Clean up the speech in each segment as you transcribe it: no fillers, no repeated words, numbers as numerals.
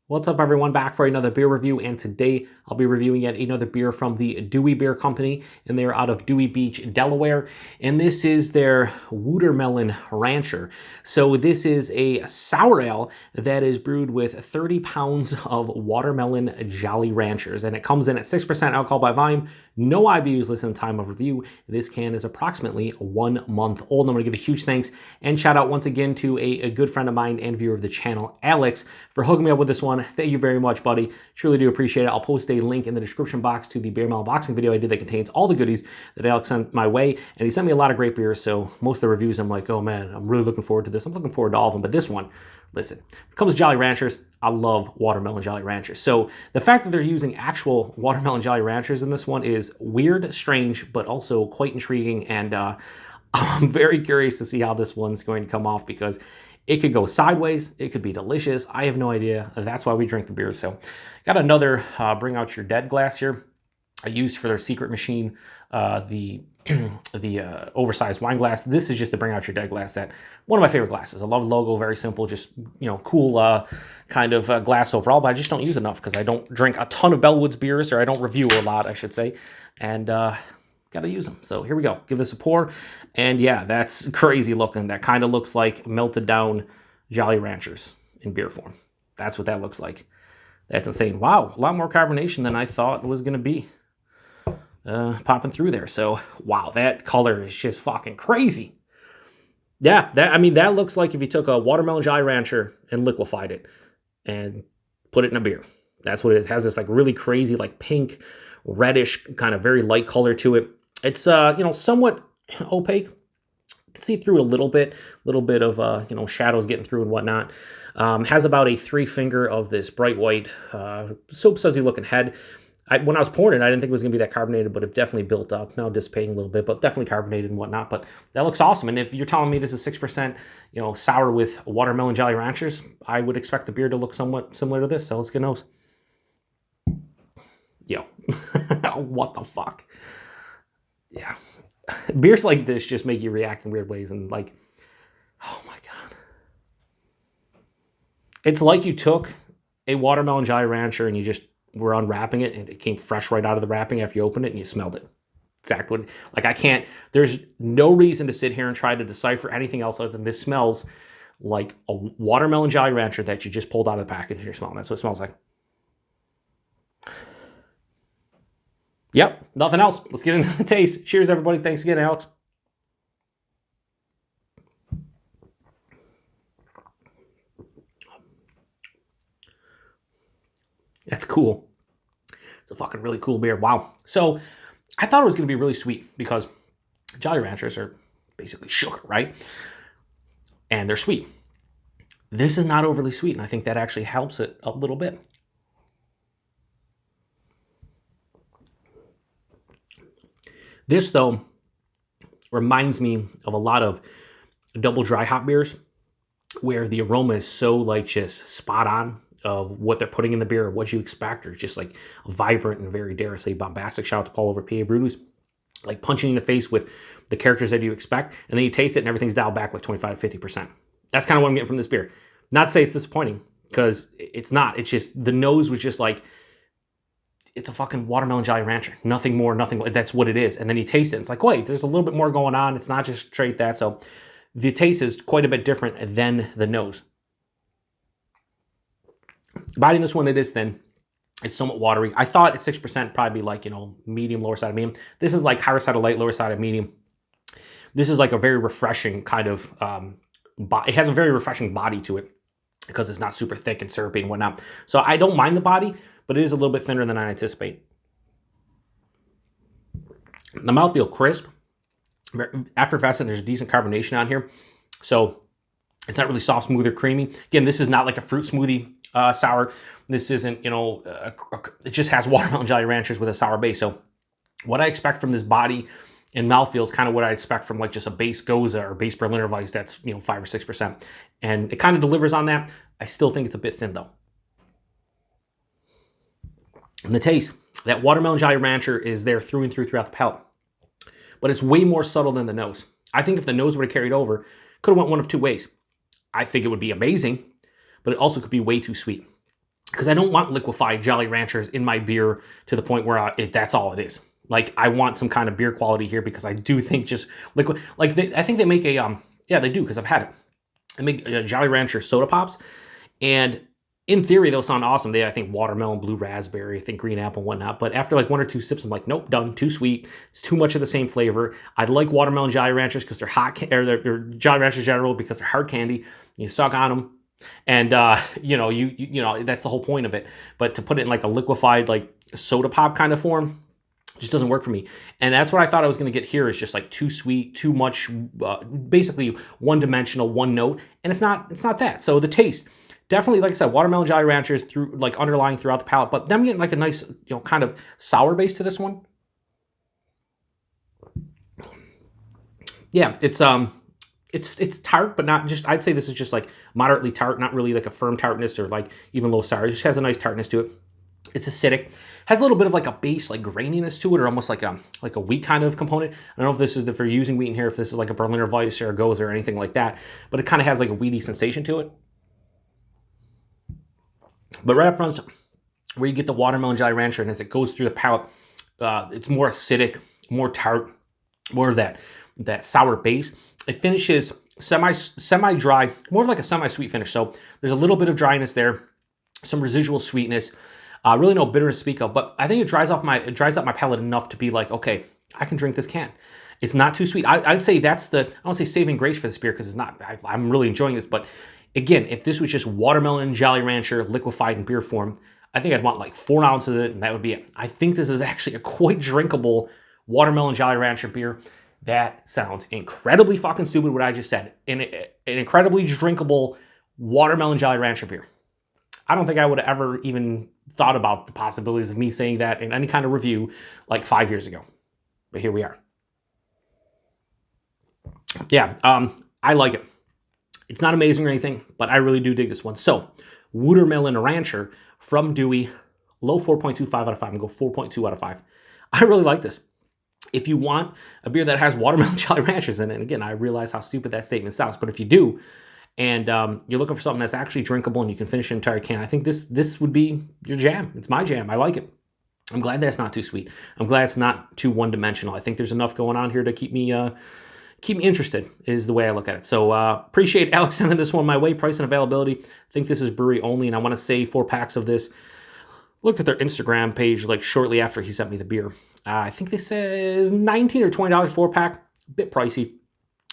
What's up, everyone? Back for another beer review, and today I'll be reviewing yet another beer from the Dewey Beer Company, and they're out of Dewey Beach, Delaware, and this is their Wootermelon Rancher. So this is a sour ale that is brewed with 30 pounds of watermelon Jolly Ranchers, and it comes in at 6% alcohol by volume, no IBUs listed in time of review. This can is approximately 1 month old. And I'm going to give a huge thanks and shout out once again to a good friend of mine and viewer of the channel, Alex, for hooking me up with this one. Thank you very much, buddy. Truly do appreciate it. I'll post a link in the description box to the beer unboxing video I did that contains all the goodies that Alex sent my way. And he sent me a lot of great beers, so most of the reviews I'm like, oh man, I'm really looking forward to this. I'm looking forward to all of them, but this one, listen, when it comes to Jolly Ranchers, I love watermelon Jolly Ranchers. So the fact that they're using actual watermelon Jolly Ranchers in this one is weird, strange, but also quite intriguing. And I'm very curious to see how this one's going to come off, because it could go sideways. It could be delicious. I have no idea. That's why we drink the beer. So got another Bring Out Your Dead glass here. I used for their secret machine, the oversized wine glass. This is just the Bring Out Your Dead glass. That one of my favorite glasses. I love the logo, very simple, just cool kind of glass overall. But I just don't use enough because I don't drink a ton of Bellwoods beers, or I don't review a lot, I should say, and got to use them. So here we go. Give this a pour, and yeah, that's crazy looking. That kind of looks like melted down Jolly Ranchers in beer form. That's what that looks like. That's insane. Wow, a lot more carbonation than I thought it was going to be. Popping through there. So, wow, that color is just fucking crazy. Yeah, that looks like if you took a watermelon Jolly Rancher and liquefied it and put it in a beer. That's what it has, this like really crazy, like pink, reddish, kind of very light color to it. It's, somewhat opaque. You can see through it a little bit of, shadows getting through and whatnot. Has about a 3-finger of this bright white, soap sudsy looking head. When I was pouring it, I didn't think it was going to be that carbonated, but it definitely built up. Now dissipating a little bit, but definitely carbonated and whatnot. But that looks awesome. And if you're telling me this is 6%, sour with watermelon Jolly Ranchers, I would expect the beer to look somewhat similar to this. So let's get nose. Yo, what the fuck? Yeah. Beers like this just make you react in weird ways. And like, oh my God. It's like you took a watermelon Jolly Rancher and you just were unwrapping it, and it came fresh right out of the wrapping after you opened it and you smelled it. Exactly. Like there's no reason to sit here and try to decipher anything else other than this smells like a watermelon Jolly Rancher that you just pulled out of the package and you're smelling. That's what it smells like. Yep, nothing else. Let's get into the taste. Cheers, everybody. Thanks again, Alex. That's cool. It's a fucking really cool beer. Wow. So I thought it was going to be really sweet because Jolly Ranchers are basically sugar, right? And they're sweet. This is not overly sweet, and I think that actually helps it a little bit. This, though, reminds me of a lot of double dry hop beers where the aroma is so like just spot on of what they're putting in the beer or what you expect, or just like vibrant and very, dare I say, bombastic. Shout out to Paul over at PA Brewed, who's like punching in the face with the characters that you expect, and then you taste it and everything's dialed back like 25 to 50%. That's kind of what I'm getting from this beer. Not to say it's disappointing, because it's not. It's just the nose was just like, it's a fucking watermelon Jolly Rancher. Nothing more, nothing. That's what it is. And then you taste it, and it's like, wait, there's a little bit more going on. It's not just straight that. So the taste is quite a bit different than the nose. Biting this one, it is thin. It's somewhat watery. I thought at 6% probably be like, medium, lower side of medium. This is like higher side of light, lower side of medium. This is like a very refreshing kind of, it has a very refreshing body to it because it's not super thick and syrupy and whatnot. So I don't mind the body, but it is a little bit thinner than I anticipate. The mouthfeel crisp. After effervescent, there's a decent carbonation on here. So it's not really soft, smooth, or creamy. Again, this is not like a fruit smoothie sour. This isn't, it just has watermelon Jolly Ranchers with a sour base. So what I expect from this body and mouthfeel is kind of what I expect from like just a base Goza or base Berliner Weiss that's, 5 or 6%. And it kind of delivers on that. I still think it's a bit thin though. And the taste, that watermelon Jolly Rancher is there through and through throughout the palate. But it's way more subtle than the nose. I think if the nose would have carried over, could have went one of two ways. I think it would be amazing, but it also could be way too sweet. because I don't want liquefied Jolly Ranchers in my beer to the point where that's all it is. Like, I want some kind of beer quality here, because I do think just liquid, like I think they make a, yeah, they do, because I've had it. They make Jolly Rancher soda pops, and in theory, they'll sound awesome. They, I think, watermelon, blue raspberry, I think green apple, and whatnot. But after like 1 or 2 sips, I'm like, nope, done. Too sweet. It's too much of the same flavor. I like watermelon Jolly Ranchers because they're hot, or they're Jolly Ranchers general because they're hard candy. You suck on them, and you know that's the whole point of it. But to put it in like a liquefied like soda pop kind of form, just doesn't work for me. And that's what I thought I was going to get here, is just like too sweet, too much, basically one-dimensional, one note, and it's not that. So the taste, definitely, like I said, watermelon Jolly Ranchers through, like, underlying throughout the palate, but then I'm getting like a nice, kind of sour base to this one. Yeah, it's tart, but not just, I'd say this is just like moderately tart, not really like a firm tartness or like even low sour. It just has a nice tartness to it. It's acidic, has a little bit of like a base, like graininess to it, or almost like a wheat kind of component. I don't know if this is, if you're using wheat in here, if this is like a Berliner Weiss or a Goza or anything like that, but it kind of has like a wheaty sensation to it. But right up front, where you get the watermelon Jolly Rancher, and as it goes through the palate, it's more acidic, more tart, more of that sour base. It finishes semi-dry, more of like a semi-sweet finish. So there's a little bit of dryness there, some residual sweetness, really no bitterness to speak of. But I think it dries up my palate enough to be like, okay, I can drink this can. It's not too sweet. I'd say that's I don't say saving grace for this beer, because it's not. I'm really enjoying this, but again, if this was just watermelon Jolly Rancher liquefied in beer form, I think I'd want like 4 ounces of it, and that would be it. I think this is actually a quite drinkable watermelon Jolly Rancher beer. That sounds incredibly fucking stupid, what I just said. An incredibly drinkable watermelon Jolly Rancher beer. I don't think I would have ever even thought about the possibilities of me saying that in any kind of review like 5 years ago. But here we are. Yeah, I like it. It's not amazing or anything, but I really do dig this one. So, Wootermelon Rancher from Dewey, low 4.25 out of 5. I'm going to go 4.2 out of 5. I really like this. If you want a beer that has watermelon Jolly Ranchers in it, and again, I realize how stupid that statement sounds, but if you do, and you're looking for something that's actually drinkable and you can finish an entire can, I think this would be your jam. It's my jam. I like it. I'm glad that it's not too sweet. I'm glad it's not too one-dimensional. I think there's enough going on here to keep me interested, is the way I look at it. So appreciate Alex sending this one my way. Price and availability, I think this is brewery only, and I want to say 4 packs of this. Looked at their Instagram page like shortly after he sent me the beer. I think this says $19 or $20 4-pack. A bit pricey,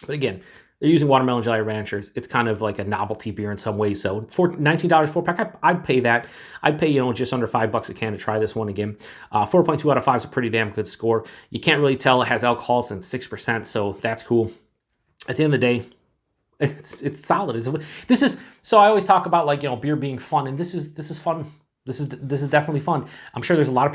but again, they're using watermelon Jolly Ranchers. It's kind of like a novelty beer in some ways. So for $19 4-pack, I'd pay that. I'd pay, just under $5 a can to try this one again. 4.2 out of 5 is a pretty damn good score. You can't really tell it has alcohol since 6%, so that's cool. At the end of the day, it's solid. This is so I always talk about like beer being fun, and this is fun. This is definitely fun. I'm sure there's a lot of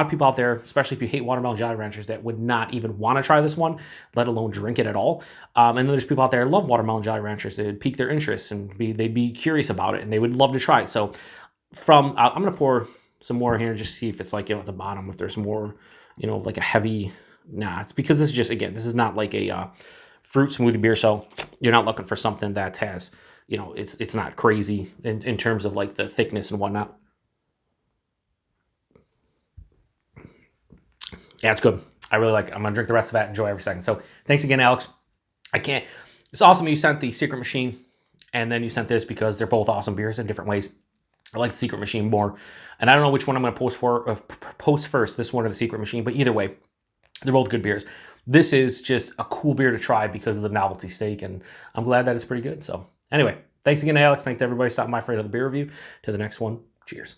people out there, especially if you hate watermelon Jolly Ranchers, that would not even want to try this one, let alone drink it at all. And then there's people out there that love watermelon Jolly Ranchers. It would pique their interest, and they'd be curious about it, and they would love to try it. So I'm gonna pour some more here just to see if it's like at the bottom, if there's more, like a heavy. Nah, it's because this is just, again, this is not like a fruit smoothie beer, so you're not looking for something that has, it's not crazy in terms of like the thickness and whatnot. Yeah, it's good. I really like it. I'm going to drink the rest of that, enjoy every second. So thanks again, Alex. It's awesome you sent the Secret Machine, and then you sent this, because they're both awesome beers in different ways. I like the Secret Machine more. And I don't know which one I'm going to post first, this one or the Secret Machine, but either way, they're both good beers. This is just a cool beer to try because of the novelty stake, and I'm glad that it's pretty good. So anyway, thanks again, Alex. Thanks to everybody stopping by for another beer review. To the next one, cheers.